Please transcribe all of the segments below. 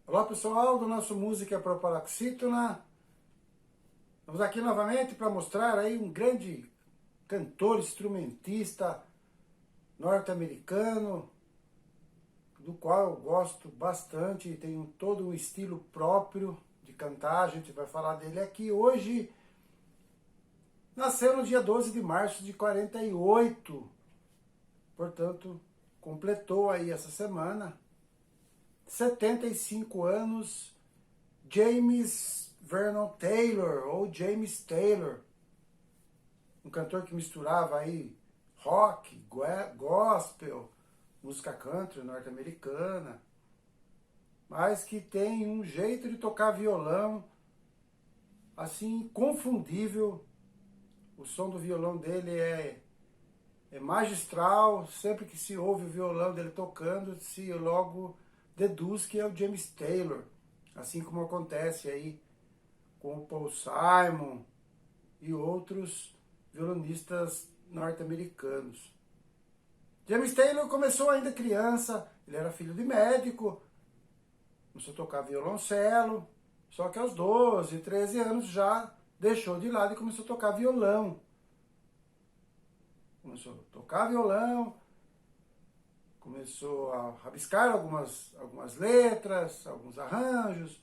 Olá pessoal do nosso Música Proparoxítona. Estamos aqui novamente para mostrar aí um grande cantor, instrumentista norte-americano, do qual eu gosto bastante, tem todo um estilo próprio de cantar. A gente vai falar dele aqui hoje. Nasceu no dia 12 de março de 48, portanto, completou aí essa semana 75 anos, James Vernon Taylor, ou James Taylor, um cantor que misturava aí rock, gospel, música country norte-americana, mas que tem um jeito de tocar violão, assim, inconfundível. O som do violão dele é magistral. Sempre que se ouve o violão dele tocando, se logo deduz que é o James Taylor, assim como acontece aí com o Paul Simon e outros violonistas norte-americanos. James Taylor começou ainda criança, ele era filho de médico, começou a tocar violoncelo, só que aos 12, 13 anos já deixou de lado e começou a tocar violão. Começou a tocar violão, começou a rabiscar algumas letras, alguns arranjos.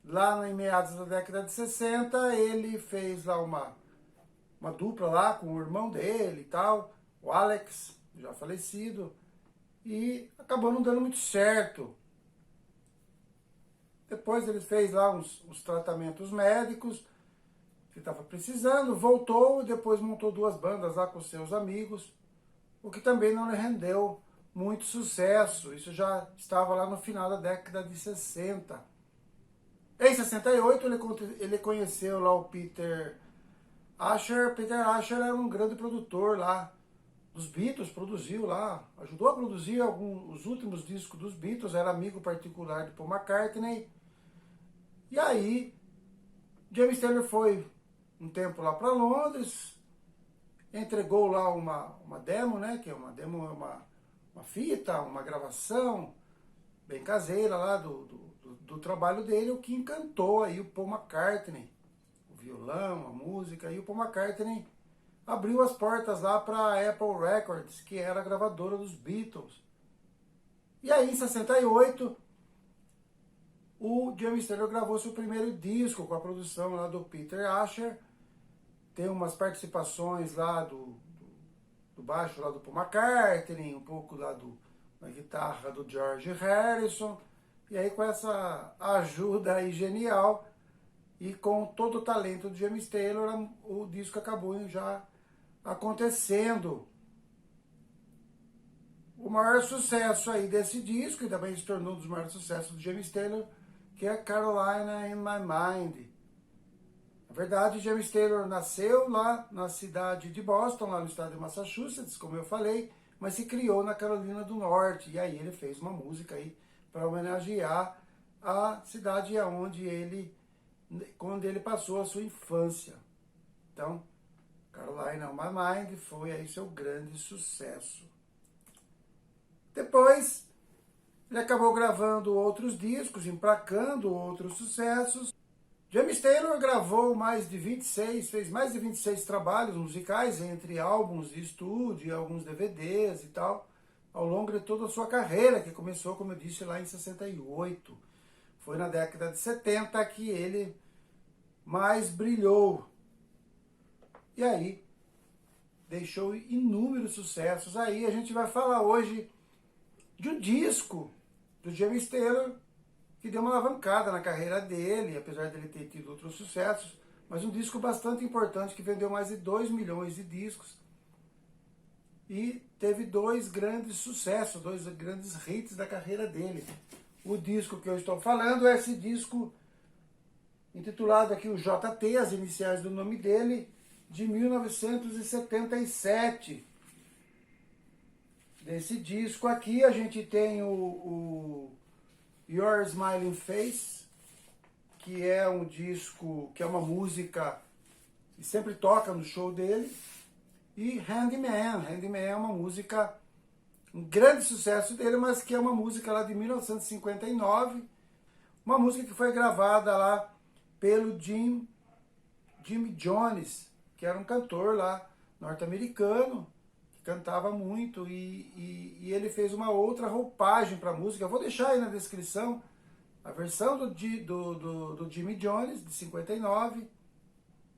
Lá em meados da década de 60, ele fez lá uma dupla lá com o irmão dele e tal, o Alex, já falecido, e acabou não dando muito certo. Depois ele fez lá uns tratamentos médicos que estava precisando, voltou e depois montou duas bandas lá com seus amigos, o que também não lhe rendeu muito sucesso. Isso já estava lá no final da década de 60. Em 68 ele conheceu lá o Peter Asher. Peter Asher era um grande produtor lá dos Beatles, produziu lá, ajudou a produzir os últimos discos dos Beatles, era amigo particular de Paul McCartney. E aí, James Taylor foi um tempo lá para Londres, entregou lá uma demo, né, que é uma demo, uma fita, uma gravação bem caseira lá do trabalho dele, o que encantou aí o Paul McCartney, o violão, a música, e o Paul McCartney abriu as portas lá para a Apple Records, que era a gravadora dos Beatles. E aí, em 68, o James Taylor gravou seu primeiro disco com a produção lá do Peter Asher. Tem umas participações lá do baixo lá do Paul McCartney, um pouco lá da guitarra do George Harrison. E aí, com essa ajuda aí genial e com todo o talento do James Taylor, o disco acabou já acontecendo. O maior sucesso aí desse disco, e também se tornou um dos maiores sucessos do James Taylor, que é Carolina in My Mind. Na verdade, James Taylor nasceu lá na cidade de Boston, lá no estado de Massachusetts, como eu falei, mas se criou na Carolina do Norte. E aí ele fez uma música aí para homenagear a cidade quando ele passou a sua infância. Então, Carolina on My Mind foi aí seu grande sucesso. Depois, ele acabou gravando outros discos, emplacando outros sucessos. James Taylor gravou fez mais de 26 trabalhos musicais, entre álbuns de estúdio e alguns DVDs e tal, ao longo de toda a sua carreira, que começou, como eu disse, lá em 68. Foi na década de 70 que ele mais brilhou. E aí, deixou inúmeros sucessos. Aí a gente vai falar hoje de um disco do James Taylor que deu uma alavancada na carreira dele, apesar dele ter tido outros sucessos, mas um disco bastante importante que vendeu mais de 2 milhões de discos e teve dois grandes sucessos, dois grandes hits da carreira dele. O disco que eu estou falando é esse disco intitulado aqui o JT, as iniciais do nome dele, de 1977. Desse disco aqui a gente tem o Your Smiling Face, que é um disco, que é uma música que sempre toca no show dele, e Handyman. Handyman é uma música, um grande sucesso dele, mas que é uma música lá de 1959, Uma música que foi gravada lá pelo Jimmy Jones, que era um cantor lá norte-americano, que cantava muito, e ele fez uma outra roupagem para a música. Eu vou deixar aí na descrição a versão do Jimmy Jones, de 59,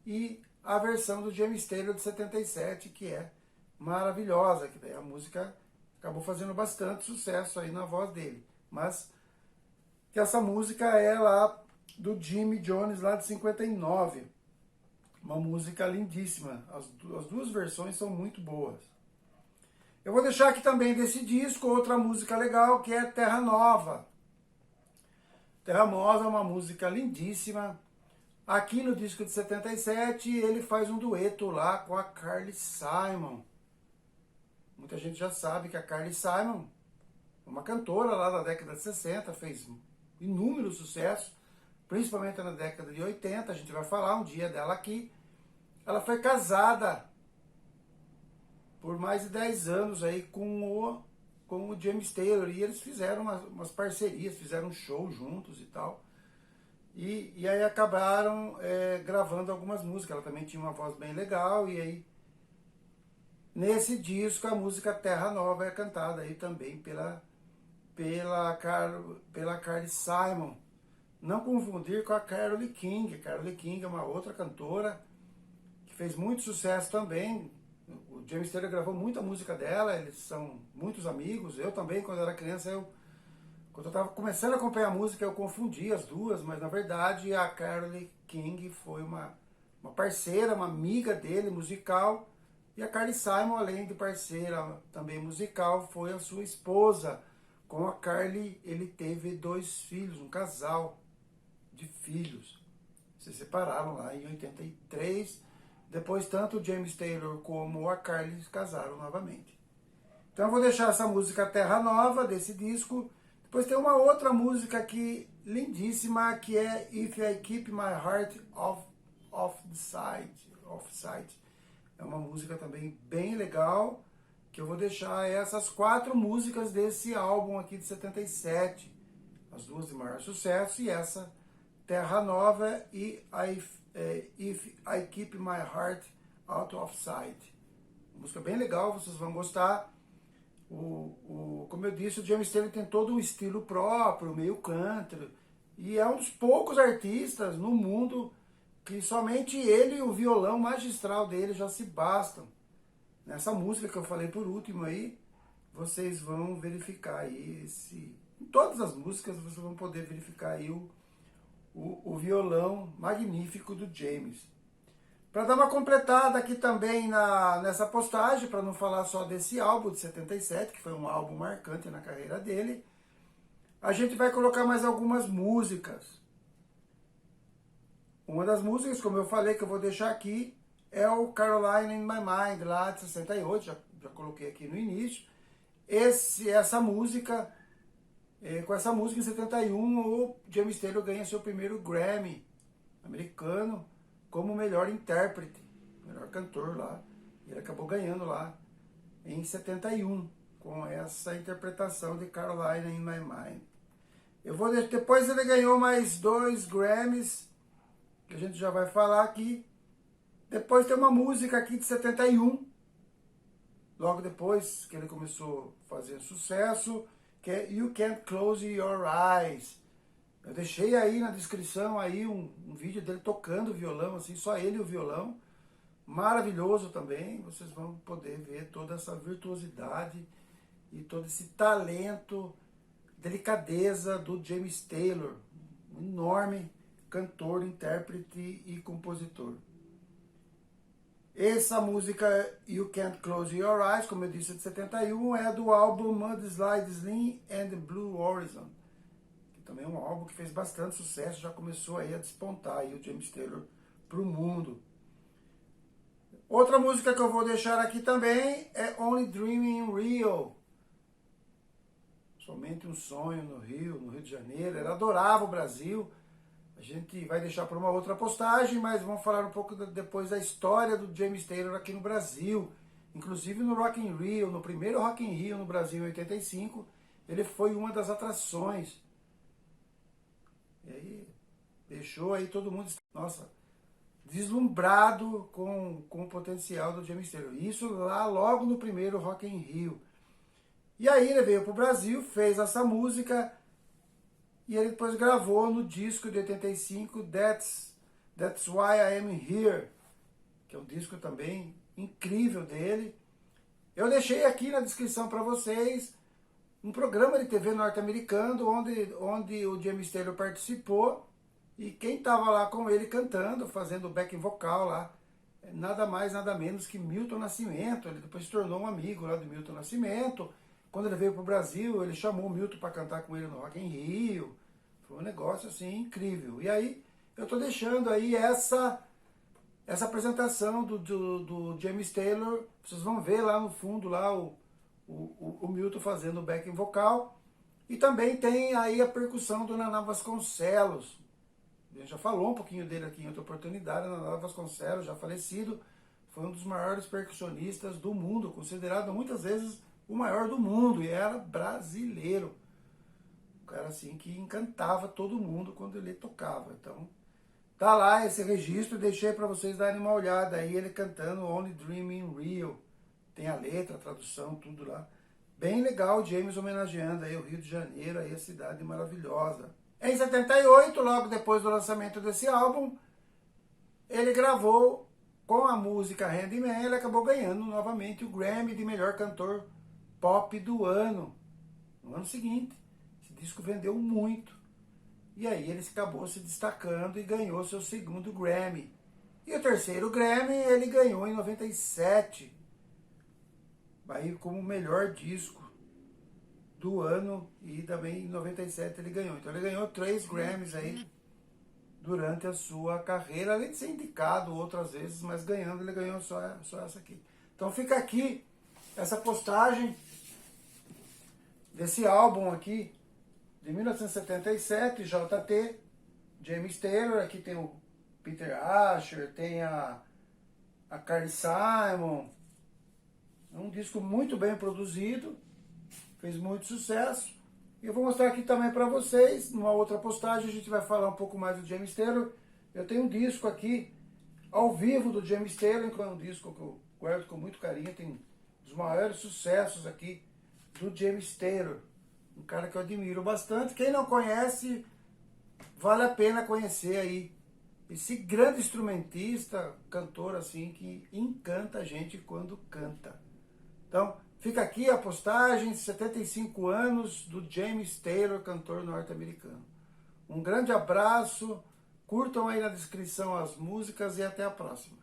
e a versão do James Taylor, de 77, que é maravilhosa, que daí a música acabou fazendo bastante sucesso aí na voz dele. Mas que essa música é lá do Jimmy Jones, lá de 59. Uma música lindíssima. As duas versões são muito boas. Eu vou deixar aqui também desse disco outra música legal, que é Terra Nova. Terra Nova é uma música lindíssima. Aqui no disco de 77, ele faz um dueto lá com a Carly Simon. Muita gente já sabe que a Carly Simon é uma cantora lá da década de 60, fez inúmeros sucessos, principalmente na década de 80, a gente vai falar um dia dela aqui. Ela foi casada por mais de 10 anos aí com o James Taylor, e eles fizeram umas parcerias, fizeram um show juntos e tal. E aí acabaram gravando algumas músicas. Ela também tinha uma voz bem legal, e aí nesse disco a música Terra Nova é cantada aí também pela Carly Simon. Não confundir com a Carole King. Carole King é uma outra cantora que fez muito sucesso também. O James Taylor gravou muita música dela, eles são muitos amigos. Eu também, quando eu era criança, quando eu estava começando a acompanhar a música, eu confundi as duas, mas na verdade a Carole King foi uma parceira, uma amiga dele musical, e a Carly Simon, além de parceira também musical, foi a sua esposa. Com a Carly ele teve 2 filhos, um casal de filhos. Se separaram lá em 83. Depois, tanto o James Taylor como a Carly se casaram novamente. Então eu vou deixar essa música Terra Nova, desse disco. Depois tem uma outra música aqui, lindíssima, que é If I Keep My Heart Off Sight. É uma música também bem legal, que eu vou deixar essas 4 músicas desse álbum aqui de 77. As duas de maior sucesso, e essa Terra Nova e If I Keep My Heart Out of Sight. Música bem legal, vocês vão gostar. Como eu disse, o James Taylor tem todo um estilo próprio, meio country, e é um dos poucos artistas no mundo que somente ele e o violão magistral dele já se bastam. Nessa música que eu falei por último aí, vocês vão verificar aí em todas as músicas vocês vão poder verificar aí o violão magnífico do James. Para dar uma completada aqui também nessa postagem, para não falar só desse álbum de 77, que foi um álbum marcante na carreira dele, a gente vai colocar mais algumas músicas. Uma das músicas, como eu falei, que eu vou deixar aqui, é o Caroline in My Mind, lá de 68, já coloquei aqui no início. Essa música, com essa música em 71, o James Taylor ganha seu primeiro Grammy americano como melhor intérprete, melhor cantor lá. E ele acabou ganhando lá em 71, com essa interpretação de Caroline in My Mind. Depois ele ganhou mais 2 Grammys, que a gente já vai falar aqui. Depois tem uma música aqui de 71, logo depois que ele começou a fazer sucesso, que é You Can't Close Your Eyes. Eu deixei aí na descrição aí um vídeo dele tocando violão, assim, só ele e o violão. Maravilhoso também, vocês vão poder ver toda essa virtuosidade e todo esse talento, delicadeza do James Taylor, um enorme cantor, intérprete e compositor. Essa música You Can't Close Your Eyes, como eu disse, de 71, é do álbum Mudslide Slim and the Blue Horizon, que também é um álbum que fez bastante sucesso, já começou aí a despontar aí o James Taylor para o mundo. Outra música que eu vou deixar aqui também é Only Dreaming in Rio. Somente um sonho no Rio de Janeiro. Ele adorava o Brasil. A gente vai deixar para uma outra postagem, mas vamos falar um pouco depois da história do James Taylor aqui no Brasil. Inclusive no Rock in Rio, no primeiro Rock in Rio no Brasil em 85, ele foi uma das atrações. deixou aí todo mundo, nossa, deslumbrado com o potencial do James Taylor. Isso lá logo no primeiro Rock in Rio. E aí ele veio para o Brasil, fez essa música e ele depois gravou no disco de 85, That's Why I Am Here, que é um disco também incrível dele. Eu deixei aqui na descrição para vocês um programa de TV norte-americano onde o James Taylor participou e quem estava lá com ele cantando, fazendo backing vocal lá, nada mais, nada menos que Milton Nascimento. Ele depois se tornou um amigo lá do Milton Nascimento. Quando ele veio para o Brasil, ele chamou o Milton para cantar com ele no Rock in Rio. Foi um negócio assim incrível. E aí eu estou deixando aí essa apresentação do James Taylor. Vocês vão ver lá no fundo lá o Milton fazendo o backing vocal. E também tem aí a percussão do Naná Vasconcelos. A gente já falou um pouquinho dele aqui em outra oportunidade. Naná Vasconcelos, já falecido, foi um dos maiores percussionistas do mundo, considerado muitas vezes o maior do mundo, e era brasileiro. Um cara assim que encantava todo mundo quando ele tocava. Então, tá lá esse registro, deixei para vocês darem uma olhada aí, ele cantando Only Dreaming Real. Tem a letra, a tradução, tudo lá. Bem legal, o James homenageando aí o Rio de Janeiro, aí a cidade maravilhosa. Em 78, logo depois do lançamento desse álbum, ele gravou com a música Handyman, ele acabou ganhando novamente o Grammy de melhor cantor pop do ano. No ano seguinte, esse disco vendeu muito. E aí ele acabou se destacando e ganhou seu segundo Grammy. E o terceiro Grammy ele ganhou em 97, aí como melhor disco do ano, e também em 97 ele ganhou. Então ele ganhou 3 Grammys aí durante a sua carreira, além de ser indicado outras vezes, mas ganhando, ele ganhou só essa aqui. Então fica aqui essa postagem desse álbum aqui, de 1977, JT, James Taylor. Aqui tem o Peter Asher, tem a Carly Simon. É um disco muito bem produzido, fez muito sucesso. E eu vou mostrar aqui também para vocês, numa outra postagem, a gente vai falar um pouco mais do James Taylor. Eu tenho um disco aqui, ao vivo, do James Taylor, que é um disco que eu guardo com muito carinho, tem os maiores sucessos aqui do James Taylor. Um cara que eu admiro bastante. Quem não conhece, vale a pena conhecer aí. Esse grande instrumentista, cantor assim, que encanta a gente quando canta. Então, fica aqui a postagem, 75 anos do James Taylor, cantor norte-americano. Um grande abraço, curtam aí na descrição as músicas e até a próxima.